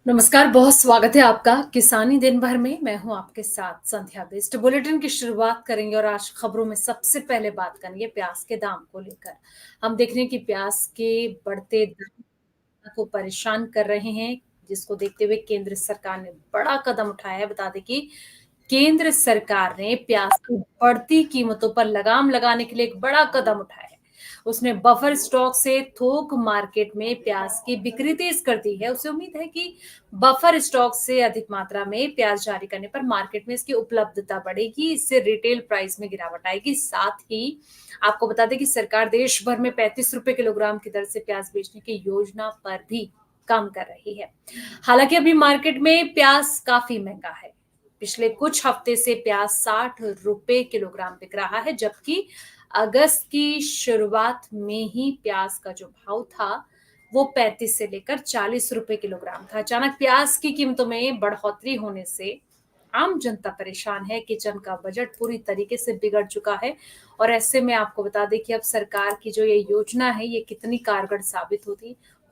नमस्कार, बहुत स्वागत है आपका किसानी दिन भर में। मैं हूँ आपके साथ संध्या बेस्ट। बुलेटिन की शुरुआत करेंगे और आज खबरों में सबसे पहले बात करेंगे प्याज के दाम को लेकर। हम देख रहे हैं कि प्याज के बढ़ते दाम को परेशान कर रहे हैं, जिसको देखते हुए केंद्र सरकार ने बड़ा कदम उठाया है। बता दें कि केंद्र सरकार ने प्याज की बढ़ती कीमतों पर लगाम लगाने के लिए एक बड़ा कदम उठाया है। उसने बफर स्टॉक से थोक मार्केट में प्याज की बिक्री तेज कर दी है। उसे उम्मीद है कि बफर स्टॉक से अधिक मात्रा में प्याज जारी करने पर मार्केट में इसकी उपलब्धता बढ़ेगी। इससे रिटेल प्राइस में गिरावट आएगी। साथ ही आपको बता दें कि सरकार देश भर में 35 रुपए किलोग्राम की दर से प्याज बेचने की योजना पर भी काम कर रही है। हालांकि अभी मार्केट में प्याज काफी महंगा है। पिछले कुछ हफ्ते से प्याज 60 रुपए किलोग्राम बिक रहा है, जबकि अगस्त की शुरुआत में ही प्याज का जो भाव था वो 35 से लेकर 40 रुपए किलोग्राम था। अचानक प्याज की कीमतों में बढ़ोतरी होने से आम जनता परेशान है। किचन का बजट पूरी तरीके से बिगड़ चुका है और ऐसे में आपको बता दें कि अब सरकार की जो ये योजना है ये कितनी कारगर साबित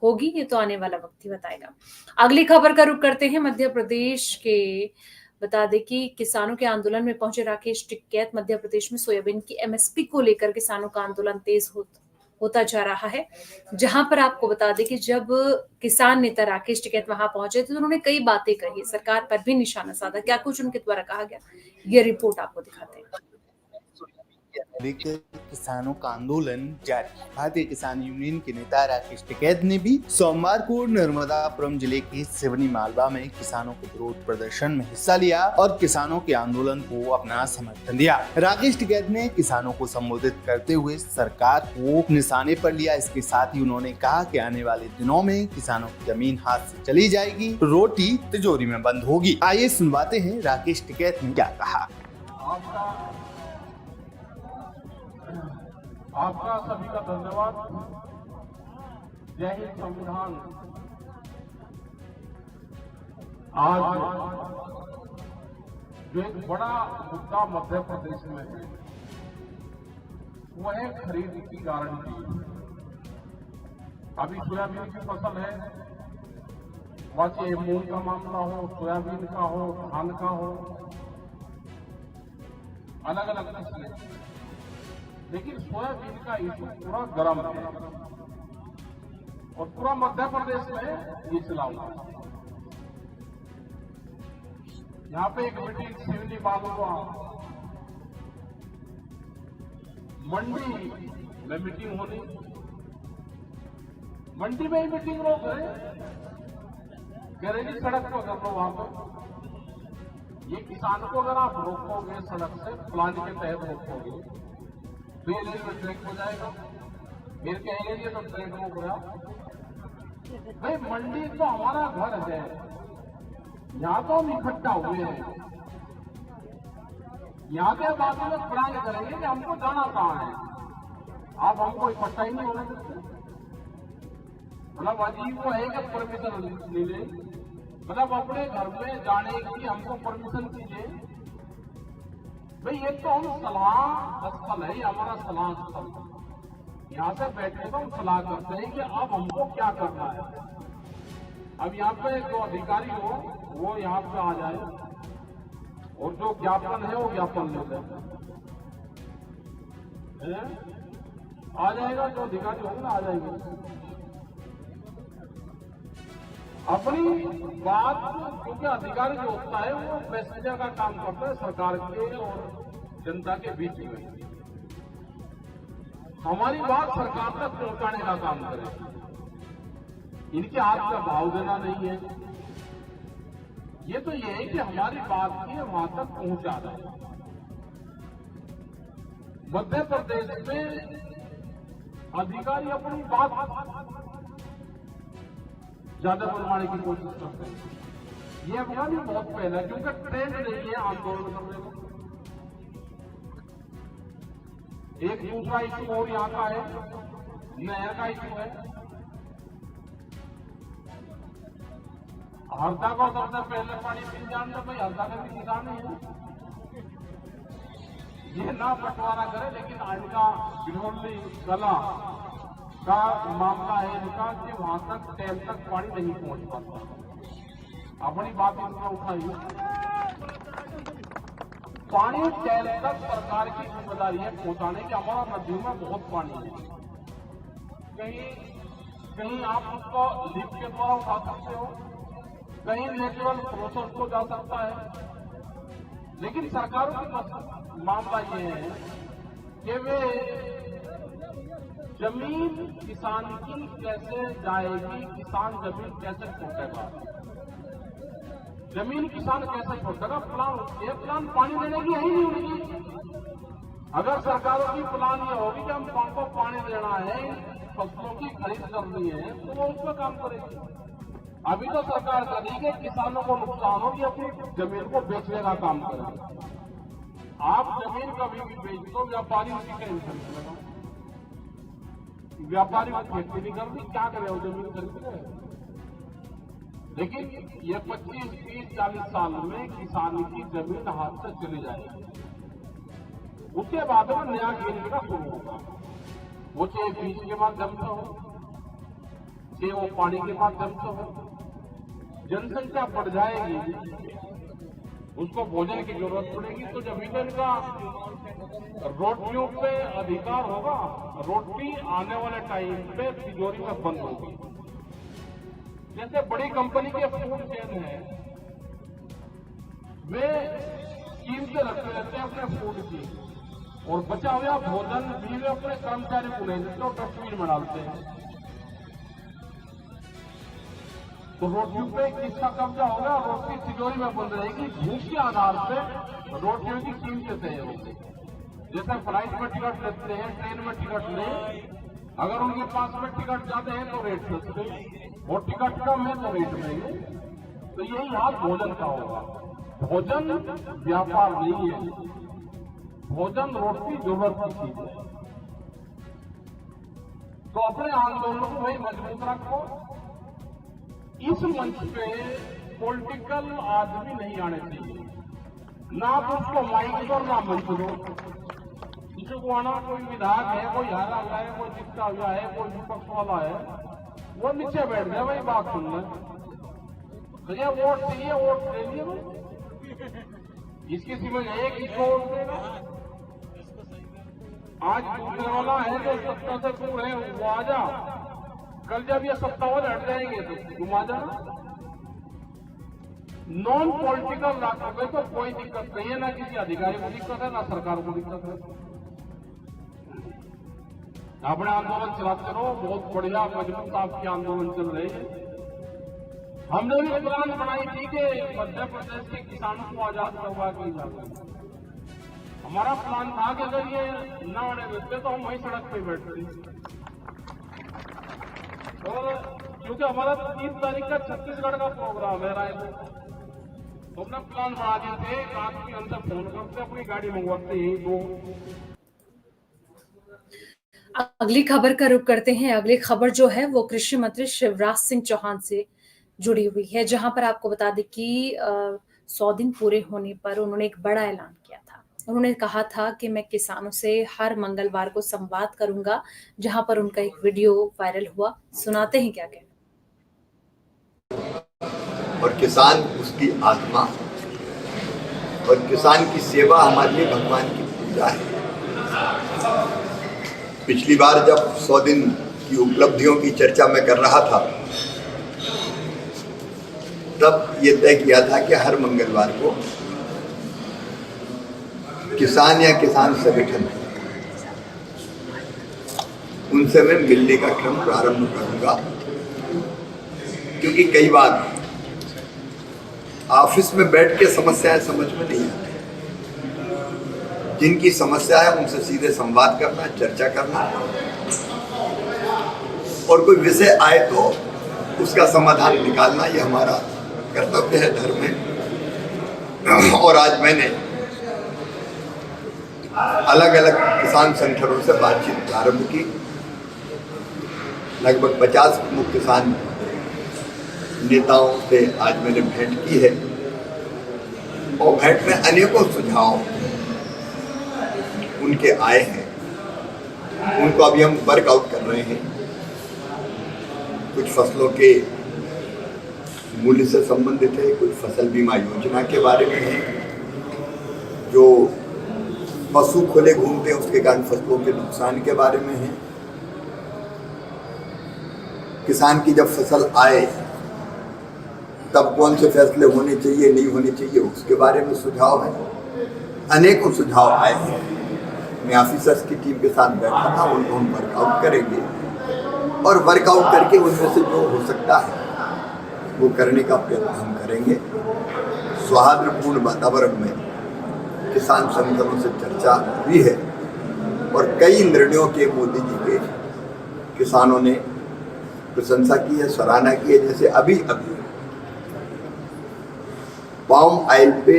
होगी ये तो आने वाला वक्त ही बताएगा। अगली खबर का रुख करते हैं मध्य प्रदेश के। बता दें कि किसानों के आंदोलन में पहुंचे राकेश टिकैत। मध्य प्रदेश में सोयाबीन की एमएसपी को लेकर किसानों का आंदोलन तेज होता जा रहा है। जहां पर आपको बता दें कि जब किसान नेता राकेश टिकैत वहां पहुंचे तो उन्होंने कई बातें कही, सरकार पर भी निशाना साधा। क्या कुछ उनके द्वारा कहा गया, ये रिपोर्ट आपको दिखाते हैं। लेकर किसानों का आंदोलन जारी। भारतीय किसान यूनियन के नेता राकेश टिकैत ने भी सोमवार को नर्मदापुरम जिले के सिवनी मालवा में किसानों के विरोध प्रदर्शन में हिस्सा लिया और किसानों के आंदोलन को अपना समर्थन दिया। राकेश टिकैत ने किसानों को संबोधित करते हुए सरकार को निशाने पर लिया। इसके साथ ही उन्होंने कहा कि आने वाले दिनों में किसानों की जमीन हाथ से चली जाएगी, रोटी तिजोरी में बंद होगी। आइए सुनवाते हैं राकेश टिकैत ने क्या कहा। आपका सभी का धन्यवाद। जय हिंद। संविधान आज जो एक बड़ा मुद्दा मध्य प्रदेश में है वो है खरीद की गारंटी। अभी सोयाबीन की फसल है, बस ये मूंग का मामला हो, सोयाबीन का हो, धान का हो, अलग अलग फसलें, लेकिन सोयाबीन का इशू पूरा गर्म है और पूरा मध्य प्रदेश में ये चला हुआ। यहाँ पे एक मीटिंग सिवनी मालवा मंडी में मीटिंग होनी, मंडी में ही मीटिंग रोक रहे, गैरेली सड़क पर कर लो। वहां पर ये किसान को अगर आप रोकोगे सड़क से, प्लान के तहत रोकोगे तो ये ट्रैक हो जाएगा। फिर कहेंगे ये तो ट्रैक हो गया। भाई मंडी तो हमारा घर है, यहाँ तो हम इकट्ठा हुए हैं। यहाँ के बाद में प्लान करेंगे कि हमको जाना कहाँ है। आप हमको इकट्ठा ही नहीं होने देते। मतलब अजीब वो है कि परमिशन मिले, मतलब अपने घर में जाने की हमको परमिशन दीजिए। भाई ये तो हम सलाह स्थल है, हमारा सलाह स्थल। यहाँ से बैठे तो हम सलाह करते हैं कि अब हमको क्या करना है। अब यहाँ पे जो अधिकारी हो वो यहाँ पे आ जाए और जो ज्ञापन है वो ज्ञापन ले लें। आ जाएगा, जो अधिकारी होंगे आ जाएंगे। अपनी बात, क्योंकि अधिकारी जो होता है वो मैसेंजर का काम करता है सरकार के और जनता के बीच में। हमारी बात सरकार तक पहुंचाने का काम करें। इनके हाथ का भाव देना नहीं है, ये तो ये है कि हमारी बात की वहां तक पहुंचा रहे। मध्य प्रदेश में अधिकारी अपनी बात ज्यादा बनवाने की कोशिश करते हैं। ये अफगानी बहुत पहले, क्योंकि ट्रेंड नहीं है आंदोलन करने को। एक दूसरा इशू और यहाँ का है, नहर का इशू है। हरदा का सबसे पहले पानी मिल जाने, भाई हरदा का भी किसान है, ये ना बंटवारा करे। लेकिन इनका बिरौली कला का मामला है इनका कि वहां तक टैंक तक पानी नहीं पहुंच पाता। अपनी बात इसमें उठाई। पानी टैल तक सरकार की जिम्मेदारी है पहुंचाने की। हमारा नदियों में बहुत पानी है, कहीं आप उसको लिफ्ट के द्वारा उठा सकते हो, कहीं नेचुरल प्रोसेस को जा सकता है। लेकिन सरकारों की मामला ये है कि वे जमीन किसान की कैसे जाएगी, किसान जमीन कैसे छोड़ेगा, जमीन किसान कैसे छोड़ेगा। प्लान पानी देने की है ही नहीं उनकी। अगर सरकारों की प्लान ये होगी कि हम को पानी देना है, फसलों की खरीद करनी है, तो वो उस पर काम करेगी। अभी तो सरकार कर रही है कि किसानों को नुकसान हो कि अपनी जमीन को बेचने का काम करें। आप जमीन कभी भी बेच दो, व्यापारी उसी का इंटरेस्ट लेगा। व्यापारी को खेती नहीं करनी, क्या करे वो जमीन खरीद रहे। लेकिन ये 25, 30, 40 साल में किसान की जमीन हाथ से चली जाएगी। उसके बाद में नया खेल का शुरू होगा। वो चाहे बीज के माध्यम से हो, चाहे वो पानी के माध्यम से हो। जनसंख्या बढ़ जाएगी, उसको भोजन की जरूरत पड़ेगी, तो जब इनका रोटियों पे अधिकार होगा, रोटी आने वाले टाइम पे तिजोरी में बंद होगी। जैसे बड़ी कंपनी के फूड चेन है, वे स्कीम से रखते रहते हैं अपने फूड की, और बचा हुआ भोजन भी वे अपने कर्मचारी को नहीं देते और डस्टबिन में डालते हैं। तो रोटियों पे किसका कब्जा होगा? रोटी तिजोरी में बंद रहेगी। भूख के आधार पर रोटियों की कीमतें तय होगी। जैसे फ्लाइट में टिकट लेते हैं, ट्रेन में टिकट लें, अगर उनके पास में टिकट ज्यादा है तो रेट सस्ते, और टिकट कम है तो रेट महंगे। तो यही हाल भोजन का होगा। भोजन व्यापार नहीं है, भोजन रोटी जरूरत की चीज है। तो अपने आंदोलन को भाई मजबूत रखो। इस मंच पे पॉलिटिकल आदमी नहीं आने चाहिए, ना तो उसको माइक दो ना मंच दो। किसी को आना, कोई विधायक है, कोई हारा हुआ है, कोई जीता हुआ है, कोई विपक्ष वाला है, वो नीचे बैठ जाए भाई बात सुनना। भैया वोट चाहिए, वोट ले लिए भाई। इसकी समझ है कि इसको वोट देगा। आज दूसरे वाला है जो सत्ता से दूर है, वो आ जा। कल जब ये सत्तावन हट जाएंगे तो तुम आ जाना। नॉन पॉलिटिकल रखोगे तो कोई दिक्कत नहीं है, ना किसी अधिकारी को दिक्कत है, ना सरकार को दिक्कत है। अपने आंदोलन चलाते रहो, बहुत बढ़िया मजबूत आपके आंदोलन चल रहे हैं। हमने भी प्लान बनाई थी कि मध्य प्रदेश के किसानों को आजाद करवा के जाए। हमारा प्लान था कि अगर ये न आने देते तो हम वहीं सड़क पे बैठते। और क्योंकि हमारा 30 तारीख का छत्तीसगढ़ का प्रोग्राम है रायपुर, तो अपना प्लान बना दिए थे। रात के अंदर फोन करते, अपनी गाड़ी मंगवाते ही दो। अगली खबर का रुख करते हैं। अगली खबर जो है वो कृषि मंत्री शिवराज सिंह चौहान से जुड़ी हुई है, जहां पर आपको बता दें कि 100 दिन पूरे होने पर उन्होंने एक बड़ा ऐलान किया था। उन्होंने कहा था कि मैं किसानों से हर मंगलवार को संवाद करूंगा, जहां पर उनका एक वीडियो वायरल हुआ। सुनाते हैं क्या कहना। और किसान उसकी आत्मा, और किसान की सेवा हमारे लिए भगवान की पूजा है। पिछली बार जब 100 दिन की उपलब्धियों की चर्चा मैं कर रहा था, तब ये तय किया था कि हर मंगलवार को किसान या किसान संगठन उनसे मैं मिलने का क्रम प्रारंभ करूंगा। क्योंकि कई बार ऑफिस में बैठ के समस्याएं समझ में नहीं आती। जिनकी समस्या है उनसे सीधे संवाद करना, चर्चा करना, और कोई विषय आए तो उसका समाधान निकालना, ये हमारा कर्तव्य है, धर्म है। और आज मैंने अलग अलग किसान संगठनों से बातचीत प्रारंभ की। लगभग 50 मुख्य किसान नेताओं से आज मैंने भेंट की है, और भेंट में अनेकों सुझाव उनके आए हैं। उनको अभी हम वर्कआउट कर रहे हैं। कुछ फसलों के मूल्य से संबंधित है, कुछ फसल बीमा योजना के बारे में है, जो पशु खुले घूमते हैं उसके कारण फसलों के नुकसान के बारे में है, किसान की जब फसल आए तब कौन से फैसले होने चाहिए नहीं होने चाहिए उसके बारे में सुझाव है। अनेकों सुझाव आए हैं। मैं ऑफिसर्स की टीम के साथ बैठा था, उनको हम वर्कआउट करेंगे और वर्कआउट करके उनमें से जो हो सकता है वो करने का प्रयत्न हम करेंगे। सौहार्दपूर्ण वातावरण में किसान संगठनों से चर्चा हुई है और कई निर्णयों के मोदी जी के किसानों ने प्रशंसा की है, सराहना की है। जैसे अभी पाम ऑयल पे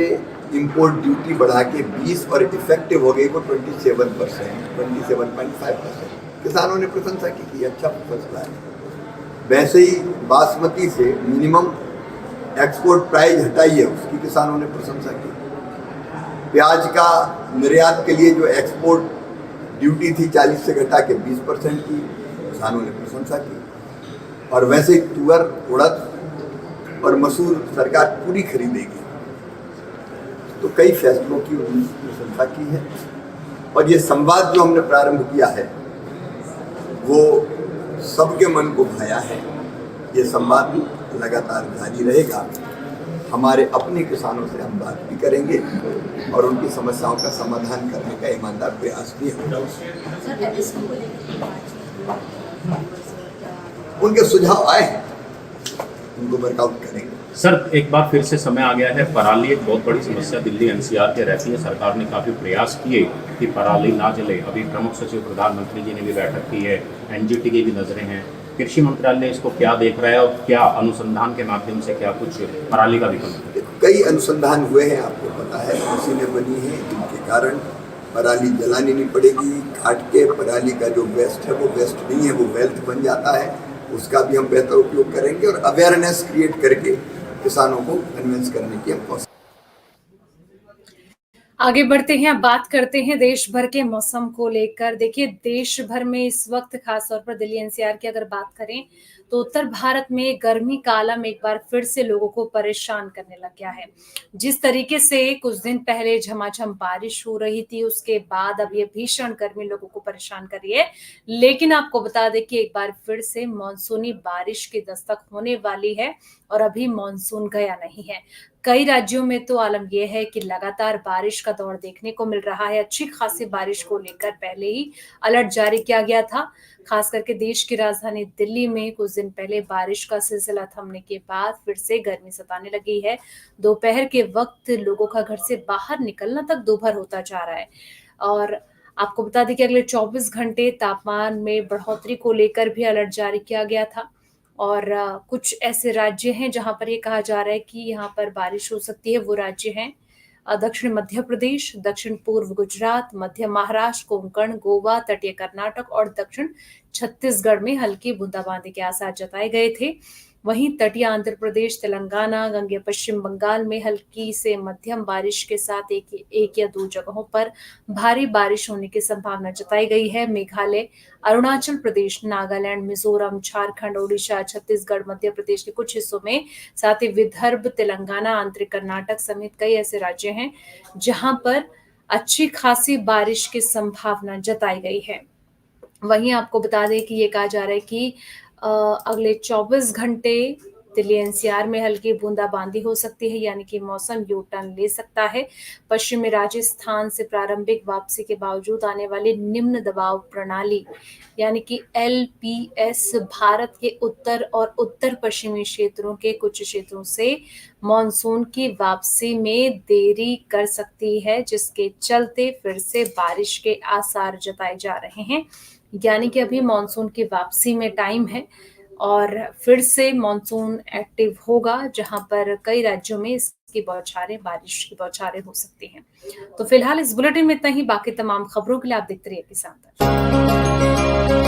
इंपोर्ट ड्यूटी बढ़ा के 20 और इफेक्टिव हो गई वो 27%, 27.5%। किसानों ने प्रशंसा की कि अच्छा फैसला है। वैसे ही बासमती से मिनिमम एक्सपोर्ट प्राइस हटाई है, उसकी किसानों ने प्रशंसा की। प्याज का निर्यात के लिए जो एक्सपोर्ट ड्यूटी थी 40 से घटा के 20% की, किसानों ने प्रशंसा की। और वैसे ही तुअर, उड़द और मसूर सरकार पूरी खरीदेगी। तो कई फैसलों की उन्होंने प्रशंसा की है और ये संवाद जो हमने प्रारंभ किया है वो सबके मन को भाया है। ये संवाद लगातार जारी रहेगा। हमारे अपने किसानों से हम बात भी करेंगे और उनकी समस्याओं का समाधान करने का ईमानदार प्रयास भी होगा। उनके सुझाव आए हैं, उनको वर्कआउट करेंगे। सर, एक बार फिर से समय आ गया है। पराली एक बहुत बड़ी समस्या दिल्ली एनसीआर के रहती है। सरकार ने काफ़ी प्रयास किए कि पराली ना जले। अभी प्रमुख सचिव प्रधानमंत्री जी ने भी बैठक की है, एनजीटी की भी नज़रें हैं। कृषि मंत्रालय इसको क्या देख रहा है और क्या अनुसंधान के माध्यम से क्या कुछ पराली का विकल्प? कई अनुसंधान हुए हैं, आपको पता है, मशीनें बनी हैं जिनके कारण पराली जलानी नहीं पड़ेगी। काट के पराली का जो वेस्ट है वो वेस्ट नहीं है, वो वेल्थ बन जाता है। उसका भी हम बेहतर उपयोग करेंगे और अवेयरनेस क्रिएट करके किसानों को कन्विंस करने की हम कोशिश। आगे बढ़ते हैं, अब बात करते हैं देश भर के मौसम को लेकर। देखिए, देश भर में इस वक्त खासतौर पर दिल्ली एनसीआर की अगर बात करें तो उत्तर भारत में गर्मी का आलम एक बार फिर से लोगों को परेशान करने लग गया है। जिस तरीके से कुछ दिन पहले झमाझम बारिश हो रही थी, उसके बाद अब ये भीषण गर्मी लोगों को परेशान कर रही है। लेकिन आपको बता दें कि एक बार फिर से मानसूनी बारिश की दस्तक होने वाली है और अभी मानसून गया नहीं है। कई राज्यों में तो आलम यह है कि लगातार बारिश का दौर देखने को मिल रहा है। अच्छी खासी बारिश को लेकर पहले ही अलर्ट जारी किया गया था। खास करके देश की राजधानी दिल्ली में कुछ दिन पहले बारिश का सिलसिला थमने के बाद फिर से गर्मी सताने लगी है। दोपहर के वक्त लोगों का घर से बाहर निकलना तक दोपहर होता जा रहा है। और आपको बता दें कि अगले 24 घंटे तापमान में बढ़ोतरी को लेकर भी अलर्ट जारी किया गया था। और कुछ ऐसे राज्य हैं जहां पर ये कहा जा रहा है कि यहाँ पर बारिश हो सकती है। वो राज्य हैं दक्षिण मध्य प्रदेश, दक्षिण पूर्व गुजरात, मध्य महाराष्ट्र, कोंकण, गोवा, तटीय कर्नाटक और दक्षिण छत्तीसगढ़ में हल्की बूंदाबांदी के आसार जताए गए थे। वहीं तटीय आंध्र प्रदेश, तेलंगाना, गंगे पश्चिम बंगाल में हल्की से मध्यम बारिश के साथ एक या दो जगहों पर भारी बारिश होने की संभावना जताई गई है। मेघालय, अरुणाचल प्रदेश, नागालैंड, मिजोरम, झारखंड, ओडिशा, छत्तीसगढ़, मध्य प्रदेश के कुछ हिस्सों में, साथ ही विदर्भ, तेलंगाना, आंतरिक कर्नाटक समेत कई ऐसे राज्य हैं जहां पर अच्छी खासी बारिश की संभावना जताई गई है। वहीं आपको बता दें कि ये कहा जा रहा है कि अगले 24 घंटे दिल्ली एनसीआर में हल्की बूंदाबांदी हो सकती है, यानी कि मौसम यू टर्न ले सकता है। पश्चिमी राजस्थान से प्रारंभिक वापसी के बावजूद आने वाली निम्न दबाव प्रणाली यानी कि एलपीएस भारत के उत्तर और उत्तर पश्चिमी क्षेत्रों के कुछ क्षेत्रों से मॉनसून की वापसी में देरी कर सकती है, जिसके चलते फिर से बारिश के आसार जताए जा रहे हैं। यानी कि अभी मॉनसून की वापसी में टाइम है और फिर से मॉनसून एक्टिव होगा, जहां पर कई राज्यों में इसकी बौछारें, बारिश की बौछारें हो सकती हैं। तो फिलहाल इस बुलेटिन में इतना ही। बाकी तमाम खबरों के लिए आप देखते रहिए किसान तक।